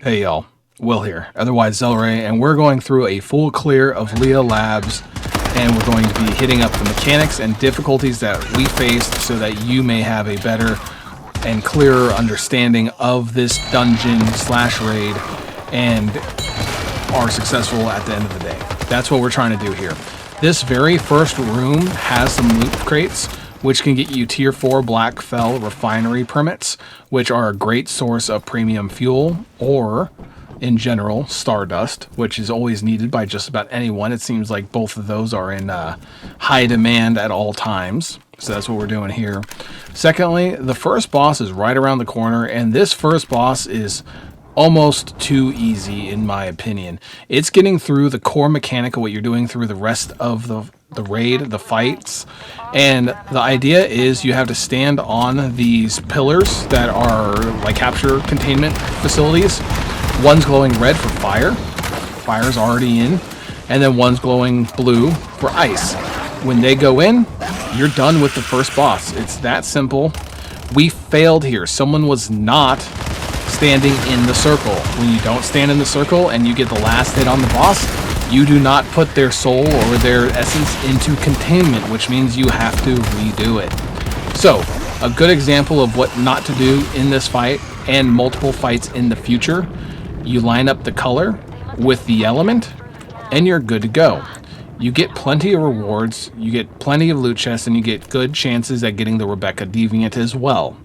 Hey y'all, Will here, otherwise Xelray, and we're going through a full clear of Leah Labs, and we're going to be hitting up the mechanics and difficulties that we faced so that you may have a better and clearer understanding of this dungeon slash raid and are successful at the end of the day. That's what we're trying to do here. This very first room has some loot crates, which can get you tier 4 black fell refinery permits, which are a great source of premium fuel, or in general stardust, which is always needed by just about anyone. It seems like both of those are in high demand at all times, so that's what we're doing here. Secondly, the first boss is right around the corner, and this first boss is almost too easy in my opinion. It's getting through the core mechanic of what you're doing through the rest of the raid, the fights, and the idea is you have to stand on these pillars that are like capture containment facilities. One's glowing red for fire, fire's already in, and then one's glowing blue for ice. When they go in, you're done with the first boss. It's that simple. We failed here. Someone was not standing in the circle. When you don't stand in the circle and you get the last hit on the boss, you do not put their soul or their essence into containment, which means you have to redo it. So, a good example of what not to do in this fight and multiple fights in the future, you line up the color with the element and you're good to go. You get plenty of rewards, you get plenty of loot chests, and you get good chances at getting the Rebecca Deviant as well.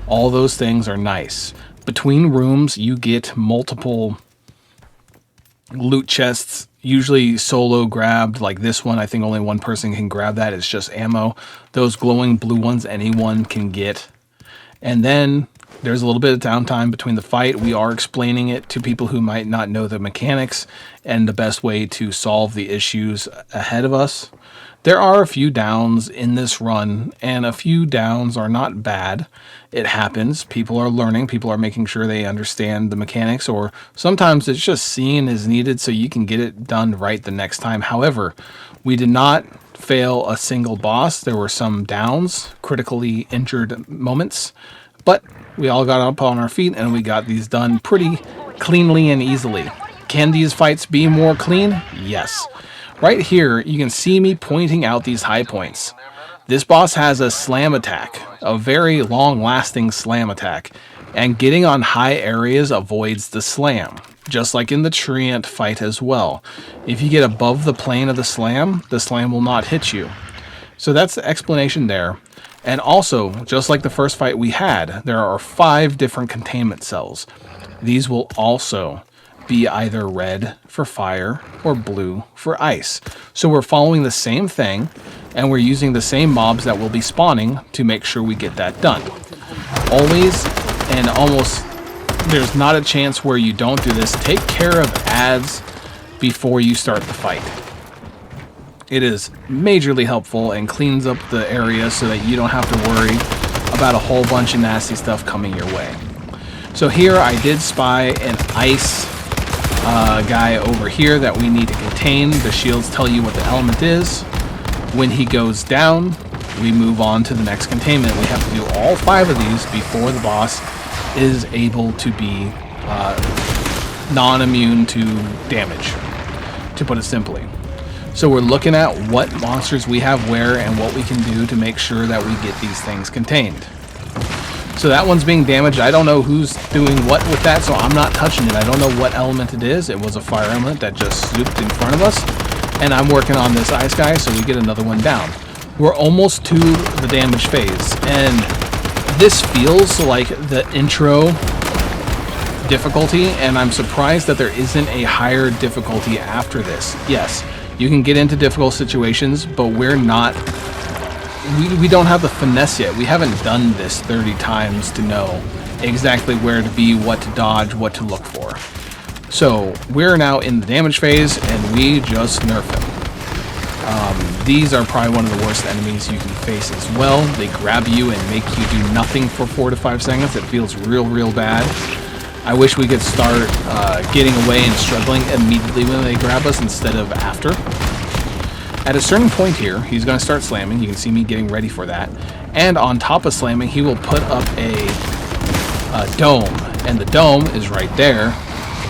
All those things are nice. Between rooms, you get multiple loot chests, usually solo grabbed, like this one. I think only one person can grab that. It's just ammo. Those glowing blue ones, anyone can get. And then there's a little bit of downtime between the fight. We are explaining it to people who might not know the mechanics and the best way to solve the issues ahead of us. There are a few downs in this run, and a few downs are not bad. It happens. People are learning. People are making sure they understand the mechanics, or sometimes it's just seeing is needed so you can get it done right the next time. However, we did not fail a single boss. There were some downs, critically injured moments, but we all got up on our feet and we got these done pretty cleanly and easily. Can these fights be more clean? Yes. Right here, you can see me pointing out these high points. This boss has a slam attack, a very long-lasting slam attack, and getting on high areas avoids the slam, just like in the Treant fight as well. If you get above the plane of the slam will not hit you. So that's the explanation there. And also, just like the first fight we had, there are 5 different containment cells. These will also be either red for fire or blue for ice. So we're following the same thing, and we're using the same mobs that will be spawning to make sure we get that done. Always and almost, there's not a chance where you don't do this. Take care of ads before you start the fight. It is majorly helpful and cleans up the area so that you don't have to worry about a whole bunch of nasty stuff coming your way. So here I did spy an ice guy over here that we need to contain. The shields tell you what the element is. When he goes down, we move on to the next containment. We have to do all 5 of these before the boss is able to be non-immune to damage, to put it simply. So we're looking at what monsters we have where and what we can do to make sure that we get these things contained. So that one's being damaged. I don't know who's doing what with that, so I'm not touching it. I don't know what element it is. It was a fire element that just swooped in front of us. And I'm working on this ice guy, so we get another one down. We're almost to the damage phase. And this feels like the intro difficulty, and I'm surprised that there isn't a higher difficulty after this. Yes, you can get into difficult situations, but we're not... We don't have the finesse yet. We haven't done this 30 times to know exactly where to be, what to dodge, what to look for. So we're now in the damage phase, and we just nerf him. These are probably one of the worst enemies you can face as well. They grab you and make you do nothing for 4 to 5 seconds. It feels real bad. I wish we could start getting away and struggling immediately when they grab us instead of after. At a certain point here, he's going to start slamming. You can see me getting ready for that. And on top of slamming, he will put up a dome. And the dome is right there.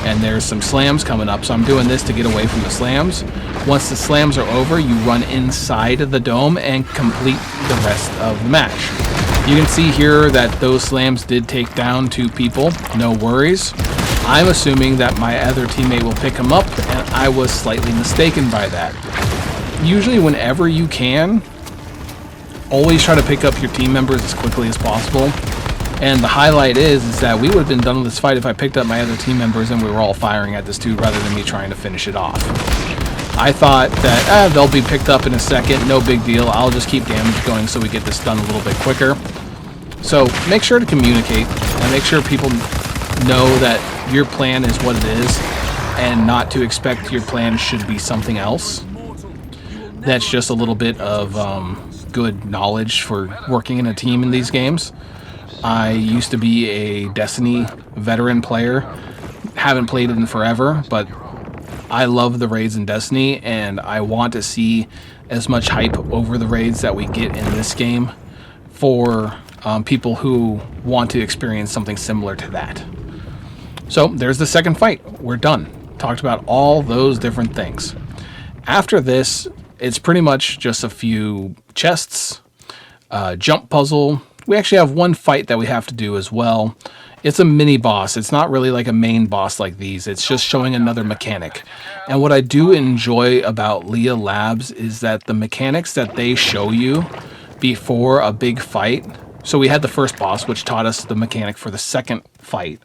And there's some slams coming up, so I'm doing this to get away from the slams. Once the slams are over, you run inside of the dome and complete the rest of the match. You can see here that those slams did take down 2 people, no worries. I'm assuming that my other teammate will pick him up, and I was slightly mistaken by that. Usually whenever you can, always try to pick up your team members as quickly as possible. And the highlight is that we would have been done with this fight if I picked up my other team members and we were all firing at this dude rather than me trying to finish it off. I thought that they'll be picked up in a second, no big deal. I'll just keep damage going so we get this done a little bit quicker. So make sure to communicate and make sure people know that your plan is what it is and not to expect your plan should be something else. That's just a little bit of good knowledge for working in a team in these games. I used to be a Destiny veteran player. Haven't played it in forever, but I love the raids in Destiny, and I want to see as much hype over the raids that we get in this game for people who want to experience something similar to that. So there's the second fight. We're done. Talked about all those different things. After this, it's pretty much just a few chests, jump puzzle. We actually have one fight that we have to do as well. It's a mini boss. It's not really like a main boss like these. It's just showing another mechanic. And what I do enjoy about Leah Labs is that the mechanics that they show you before a big fight. So we had the first boss, which taught us the mechanic for the second fight.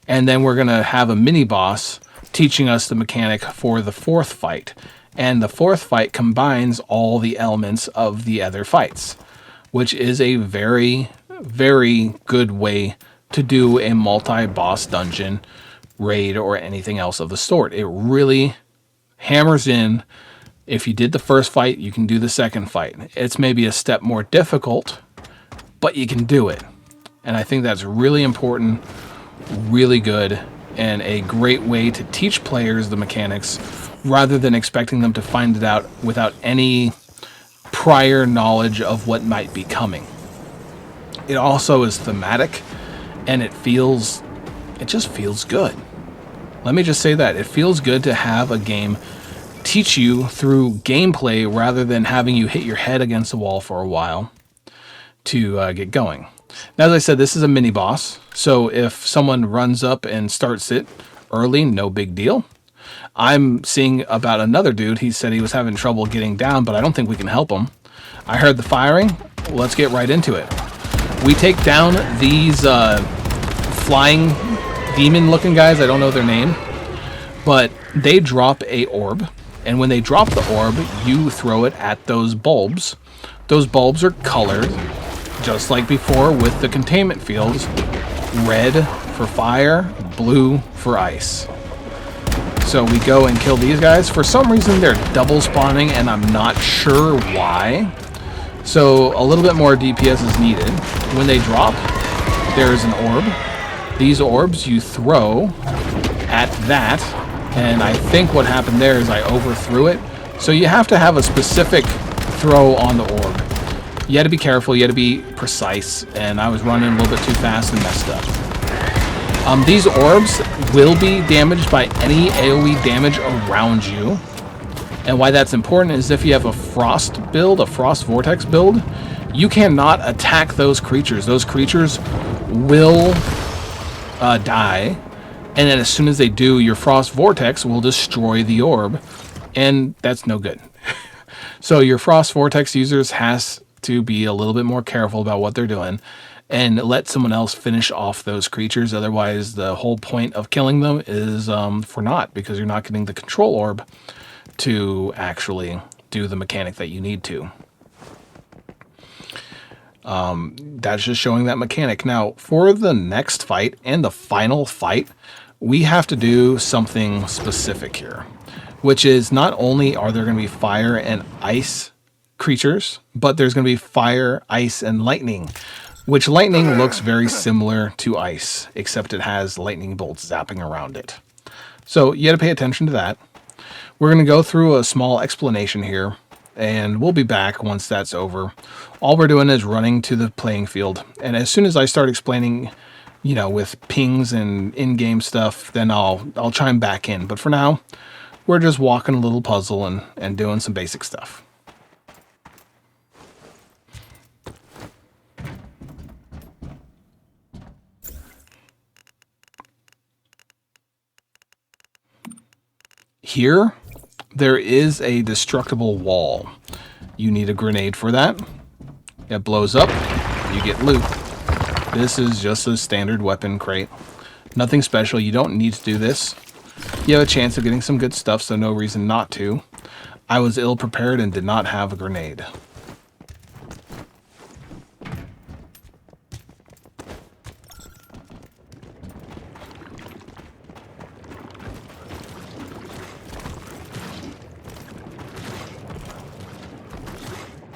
And then we're going to have a mini boss teaching us the mechanic for the fourth fight. And the fourth fight combines all the elements of the other fights, which is a very, very good way to do a multi-boss dungeon raid or anything else of the sort. It really hammers in, if you did the first fight, you can do the second fight. It's maybe a step more difficult, but you can do it. And I think that's really important, really good, and a great way to teach players the mechanics rather than expecting them to find it out without any prior knowledge of what might be coming. It also is thematic, and it just feels good. Let me just say that. It feels good to have a game teach you through gameplay rather than having you hit your head against the wall for a while to get going. Now, as I said, this is a mini boss, so if someone runs up and starts it early, no big deal. I'm seeing about another dude. He said he was having trouble getting down, but I don't think we can help him. I heard the firing. Let's get right into it. We take down these flying demon-looking guys. I don't know their name, but they drop a orb, and when they drop the orb, you throw it at those bulbs. Those bulbs are colored, just like before with the containment fields. Red for fire, blue for ice. So we go and kill these guys. For some reason, they're double spawning, and I'm not sure why. So a little bit more DPS is needed. When they drop, there's an orb. These orbs you throw at that, and I think what happened there is I overthrew it. So you have to have a specific throw on the orb. You had to be careful, you had to be precise, and I was running a little bit too fast and messed up. These orbs will be damaged by any AoE damage around you. And why that's important is if you have a frost build, a frost vortex build, you cannot attack those creatures. Those creatures will die. And then as soon as they do, your frost vortex will destroy the orb. And that's no good. So your frost vortex users has to be a little bit more careful about what they're doing and let someone else finish off those creatures. Otherwise, the whole point of killing them is for naught, because you're not getting the control orb to actually do the mechanic that you need to. That's just showing that mechanic. Now, for the next fight and the final fight, we have to do something specific here, which is not only are there going to be fire and ice creatures, but there's going to be fire, ice, and lightning, which lightning looks very similar to ice, except it has lightning bolts zapping around it. So you got to pay attention to that. We're going to go through a small explanation here, and we'll be back once that's over. All we're doing is running to the playing field, and as soon as I start explaining you know, with pings and in-game stuff, then I'll chime back in. But for now, we're just walking a little puzzle and doing some basic stuff. Here, there is a destructible wall. You need a grenade for that. It blows up, you get loot. This is just a standard weapon crate. Nothing special, you don't need to do this. You have a chance of getting some good stuff, so no reason not to. I was ill prepared and did not have a grenade.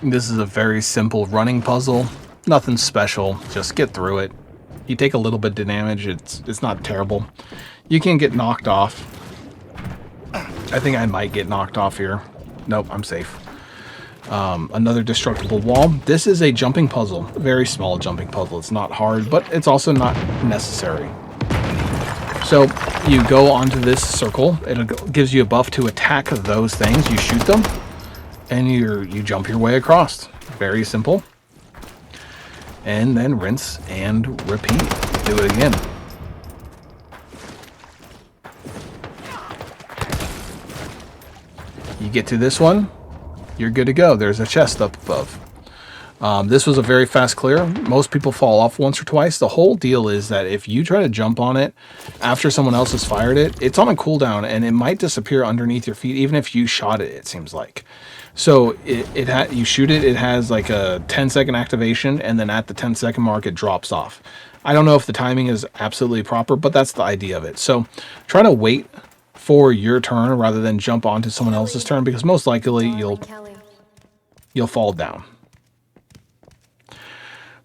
This is a very simple running puzzle. Nothing special, just get through it. You take a little bit of damage, it's not terrible. You can get knocked off. I think I might get knocked off here. Nope, I'm safe. Another destructible wall. This is a jumping puzzle, a very small jumping puzzle. It's not hard, but it's also not necessary. So you go onto this circle. It gives you a buff to attack those things. You shoot them, and you jump your way across. Very simple. And then rinse and repeat. Do it again. You get to this one, you're good to go. There's a chest up above. This was a very fast clear. Most people fall off once or twice. The whole deal is that if you try to jump on it after someone else has fired it, it's on a cooldown and it might disappear underneath your feet, even if you shot it, it seems like. So you shoot it, it has like a 10-second activation, and then at the 10-second mark, it drops off. I don't know if the timing is absolutely proper, but that's the idea of it. So try to wait for your turn rather than jump onto someone else's turn, because most likely you'll fall down.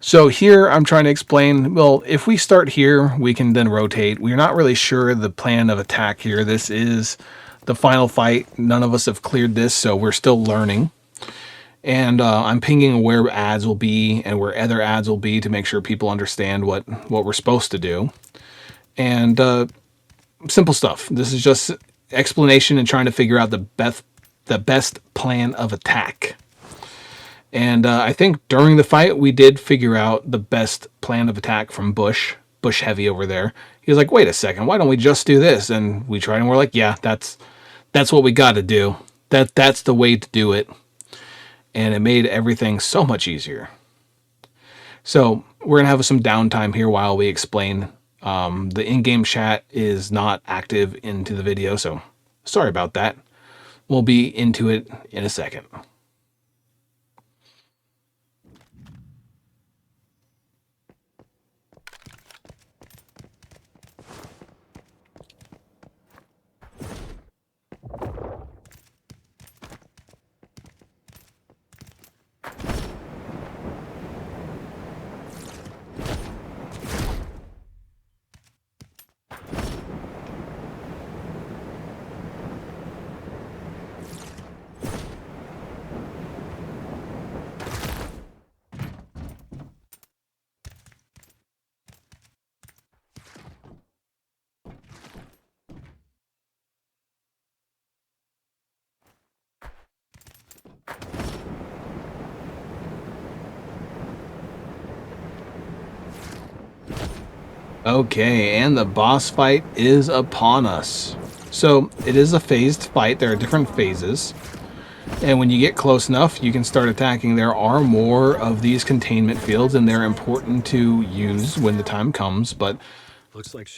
So here I'm trying to explain, well, if we start here, we can then rotate. We're not really sure the plan of attack here. This is the final fight. None of us have cleared this, so we're still learning. And I'm pinging where ads will be and where other ads will be to make sure people understand what we're supposed to do. And simple stuff. This is just explanation and trying to figure out the best plan of attack. And I think during the fight, we did figure out the best plan of attack from Bush Heavy over there. He was like, wait a second, why don't we just do this? And we tried and we're like, yeah, that's what we got to do. That's the way to do it. And it made everything so much easier. So we're going to have some downtime here while we explain. The in-game chat is not active into the video, so sorry about that. We'll be into it in a second. Okay, and the boss fight is upon us. So it is a phased fight. There are different phases. And when you get close enough, you can start attacking. There are more of these containment fields, and they're important to use when the time comes. But looks like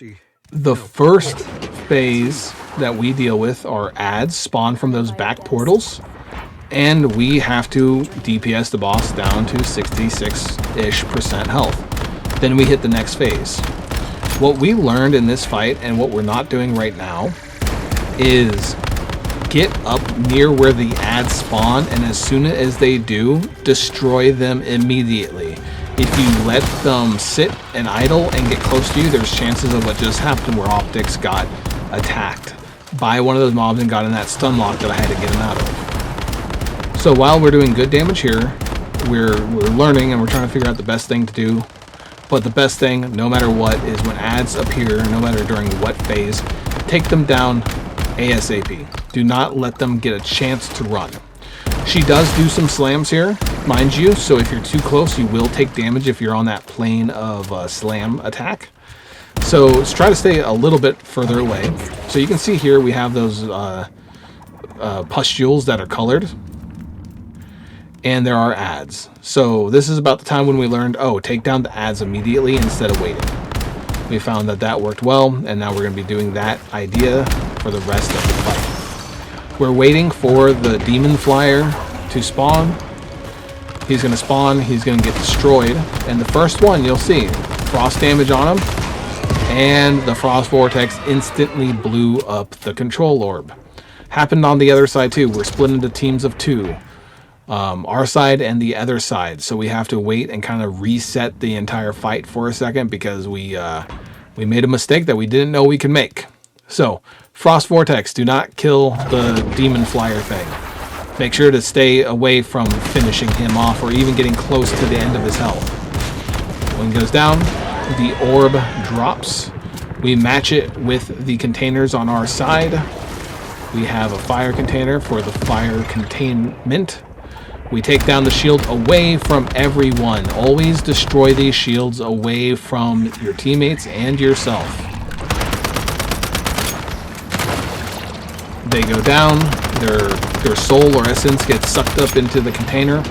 the first phase that we deal with are ads spawn from those back portals. And we have to DPS the boss down to 66-ish% health. Then we hit the next phase. What we learned in this fight, and what we're not doing right now, is get up near where the ads spawn, and as soon as they do, destroy them immediately. If you let them sit and idle and get close to you, there's chances of what just happened where Optics got attacked by one of those mobs and got in that stun lock that I had to get him out of. So while we're doing good damage here, we're learning and we're trying to figure out the best thing to do But the best thing, no matter what, is when ads appear, no matter during what phase, take them down ASAP. Do not let them get a chance to run. She does do some slams here, mind you, so if you're too close, you will take damage if you're on that plane of slam attack. So let's try to stay a little bit further away. So you can see here we have those pustules that are colored. And there are ads. So this is about the time when we learned, oh, take down the ads immediately instead of waiting. We found that that worked well, and now we're going to be doing that idea for the rest of the fight. We're waiting for the demon flyer to spawn. He's going to spawn, he's going to get destroyed, and the first one, you'll see, frost damage on him, and the frost vortex instantly blew up the control orb. Happened on the other side too. We're split into teams of 2. Our side and the other side, so we have to wait and kind of reset the entire fight for a second because we made a mistake that we didn't know we could make. So frost vortex, do not kill the demon flyer thing. Make sure to stay away from finishing him off or even getting close to the end of his health. When he goes down, the orb drops. We match it with the containers on our side. We have a fire container for the fire containment. We take down the shield away from everyone. Always destroy these shields away from your teammates and yourself. They go down, their soul or essence gets sucked up into the container.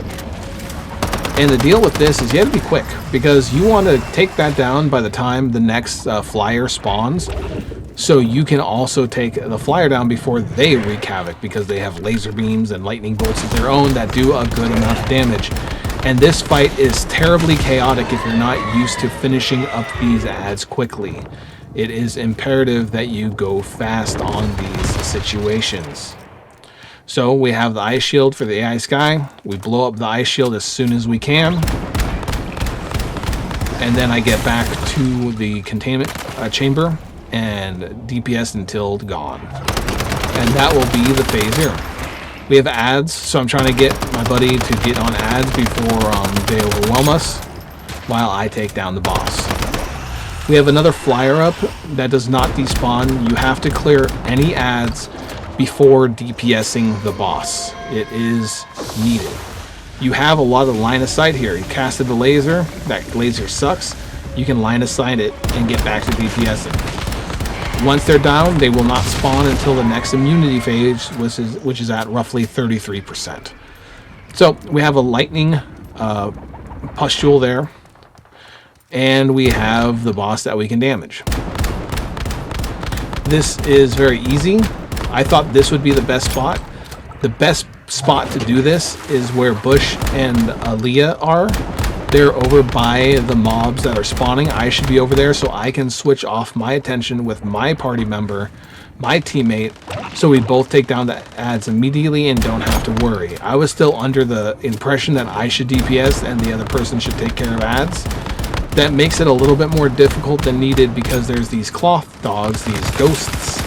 And the deal with this is you have to be quick because you want to take that down by the time the next flyer spawns. So you can also take the flyer down before they wreak havoc because they have laser beams and lightning bolts of their own that do a good amount of damage. And this fight is terribly chaotic if you're not used to finishing up these ads quickly. It is imperative that you go fast on these situations. So we have the ice shield for the AI Sky. We blow up the ice shield as soon as we can. And then I get back to the containment chamber and DPS until gone. And that will be the phase here. We have ads, so I'm trying to get my buddy to get on ads before they overwhelm us while I take down the boss. We have another flyer up that does not despawn. You have to clear any ads before DPSing the boss. It is needed. You have a lot of line of sight here. You casted the laser, that laser sucks. You can line of sight it and get back to DPSing. Once they're down, they will not spawn until the next immunity phase, which is at roughly 33%. So we have a lightning pustule there, and we have the boss that we can damage. This is very easy. I thought this would be the best spot. The best spot to do this is where Bush and Leah are. They're over by the mobs that are spawning. I should be over there so I can switch off my attention with my party member, my teammate, so we both take down the ads immediately and don't have to worry. I was still under the impression that I should DPS and the other person should take care of ads. That makes it a little bit more difficult than needed because there's these cloth dogs, these ghosts,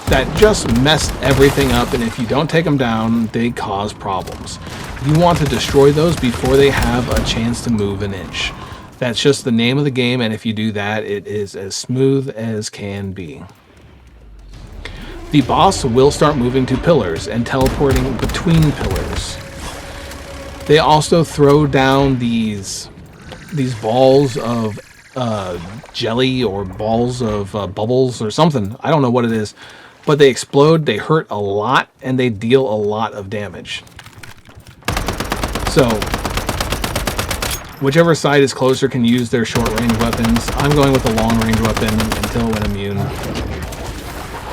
that just mess everything up, and if you don't take them down, they cause problems. You want to destroy those before they have a chance to move an inch. That's just the name of the game, and if you do that, it is as smooth as can be. The boss will start moving to pillars and teleporting between pillars. They also throw down these balls of jelly or balls of bubbles or something. I don't know what it is. But they explode, they hurt a lot, and they deal a lot of damage. So, whichever side is closer can use their short-range weapons. I'm going with the long-range weapon until when immune.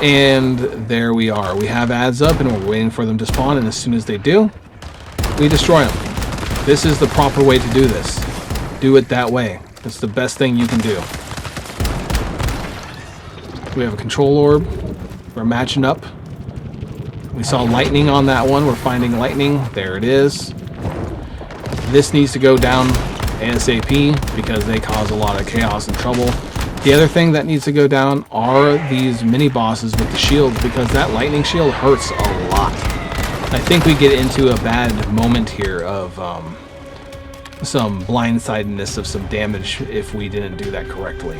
And there we are. We have ads up, and we're waiting for them to spawn, and as soon as they do, we destroy them. This is the proper way to do this. Do it that way. It's the best thing you can do. We have a control orb. We're matching up. We saw lightning on that one. We're finding lightning. There it is. This needs to go down ASAP because they cause a lot of chaos and trouble. The other thing that needs to go down are these mini bosses with the shields because that lightning shield hurts a lot. I think we get into a bad moment here of some blindsidedness of some damage if we didn't do that correctly.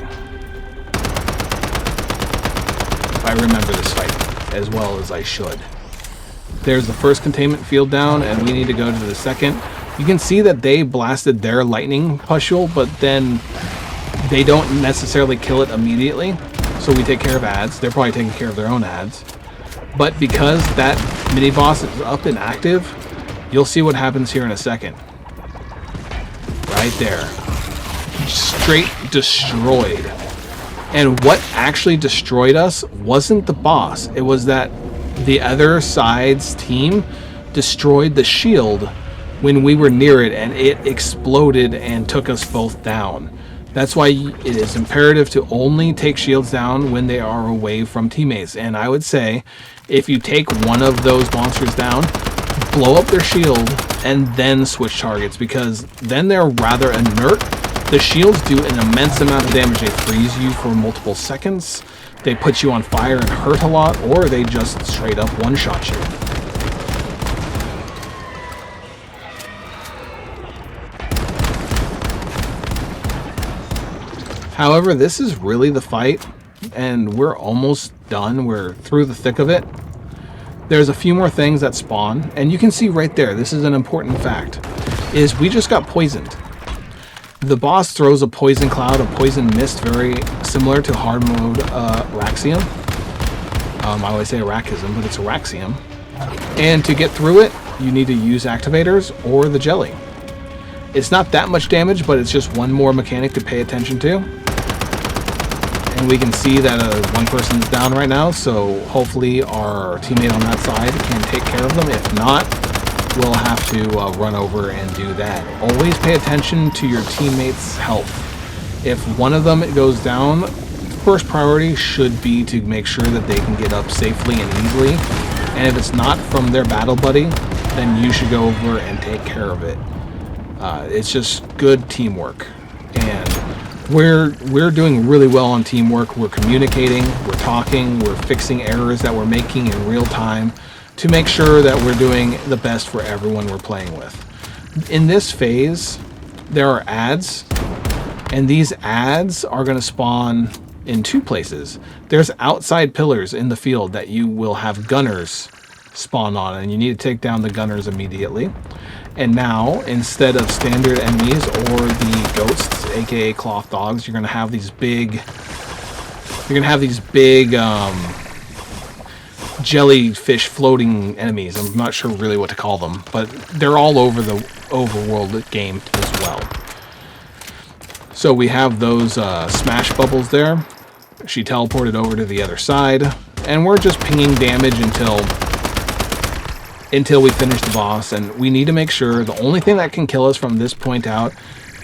I remember this fight as well as I should. There's the first containment field down, and we need to go to the second. You can see that they blasted their lightning pustule, but then they don't necessarily kill it immediately. So we take care of ads. They're probably taking care of their own ads. But because that mini boss is up and active, you'll see what happens here in a second. Right there. Straight destroyed. And what actually destroyed us wasn't the boss. It was that the other side's team destroyed the shield when we were near it, and it exploded and took us both down. That's why it is imperative to only take shields down when they are away from teammates. And I would say if you take one of those monsters down, blow up their shield and then switch targets, because then they're rather inert. The shields do an immense amount of damage. They freeze you for multiple seconds, they put you on fire and hurt a lot, or they just straight up one-shot you. However, this is really the fight, and we're almost done. We're through the thick of it. There's a few more things that spawn, and you can see right there, this is an important fact, is we just got poisoned. The boss throws a poison cloud, a poison mist, very similar to hard mode Raxium. I always say Rakism, but it's Raxium. And to get through it, you need to use activators or the jelly. It's not that much damage, but it's just one more mechanic to pay attention to. And we can see that one person is down right now, so hopefully our teammate on that side can take care of them. If not, we'll have to run over and do that. Always pay attention to your teammates' health. If one of them goes down, first priority should be to make sure that they can get up safely and easily. And if it's not from their battle buddy, then you should go over and take care of it. It's just good teamwork. And we're doing really well on teamwork. We're communicating, we're talking, we're fixing errors that we're making in real time to make sure that we're doing the best for everyone we're playing with. In this phase, there are ads, and these ads are going to spawn in two places. There's outside pillars in the field that you will have gunners spawn on, and you need to take down the gunners immediately. And now, instead of standard enemies or the ghosts, aka cloth dogs, you're going to have these big jellyfish floating enemies. I'm not sure really what to call them, but they're all over the overworld game as well. So we have those smash bubbles there. She teleported over to the other side, and we're just pinging damage until we finish the boss. And we need to make sure the only thing that can kill us from this point out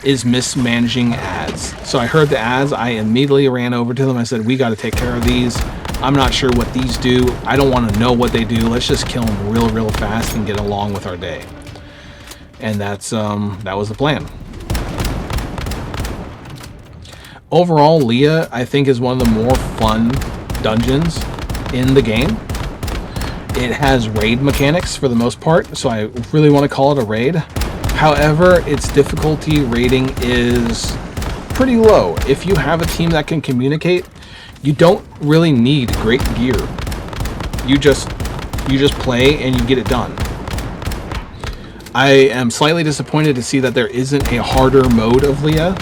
is mismanaging ads. So I heard the ads, I immediately ran over to them. I said, we got to take care of these. I'm not sure what these do. I don't want to know what they do. Let's just kill them real fast and get along with our day. And that was the plan. Overall, Leah, I think, is one of the more fun dungeons in the game. It has raid mechanics for the most part, so I really want to call it a raid. However, its difficulty rating is pretty low. If you have a team that can communicate, you don't really need great gear. You just play and you get it done. I am slightly disappointed to see that there isn't a harder mode of Leah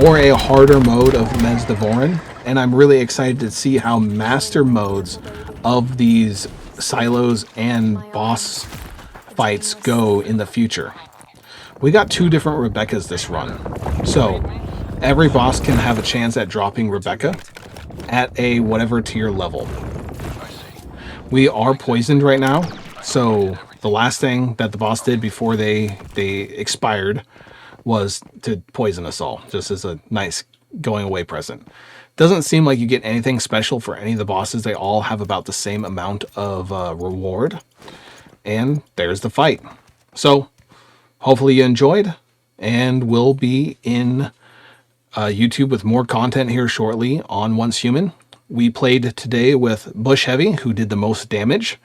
or a harder mode of Mez Devorin, and I'm really excited to see how master modes of these silos and boss fights go in the future. We got 2 different Rebeccas this run, so every boss can have a chance at dropping Rebecca at a whatever tier level. We are poisoned right now, so the last thing that the boss did before they expired was to poison us all, just as a nice going away present. Doesn't seem like you get anything special for any of the bosses. They all have about the same amount of reward. And there's the fight. So hopefully you enjoyed, and we'll be in YouTube with more content here shortly on Once Human. We played today with Bush Heavy, who did the most damage.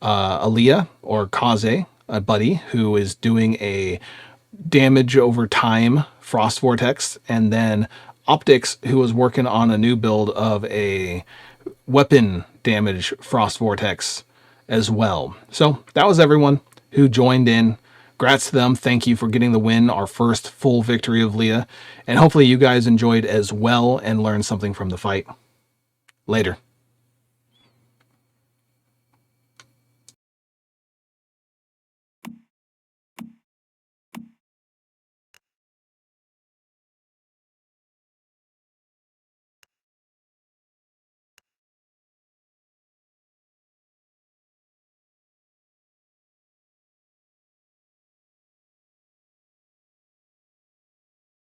Leah, or Kaze, a buddy, who is doing a damage over time Frost Vortex, and then Optics, who was working on a new build of a weapon damage Frost Vortex as well. So that was everyone who joined in. Grats to them. Thank you for getting the win, our first full victory of Leah. And hopefully you guys enjoyed as well and learned something from the fight. Later.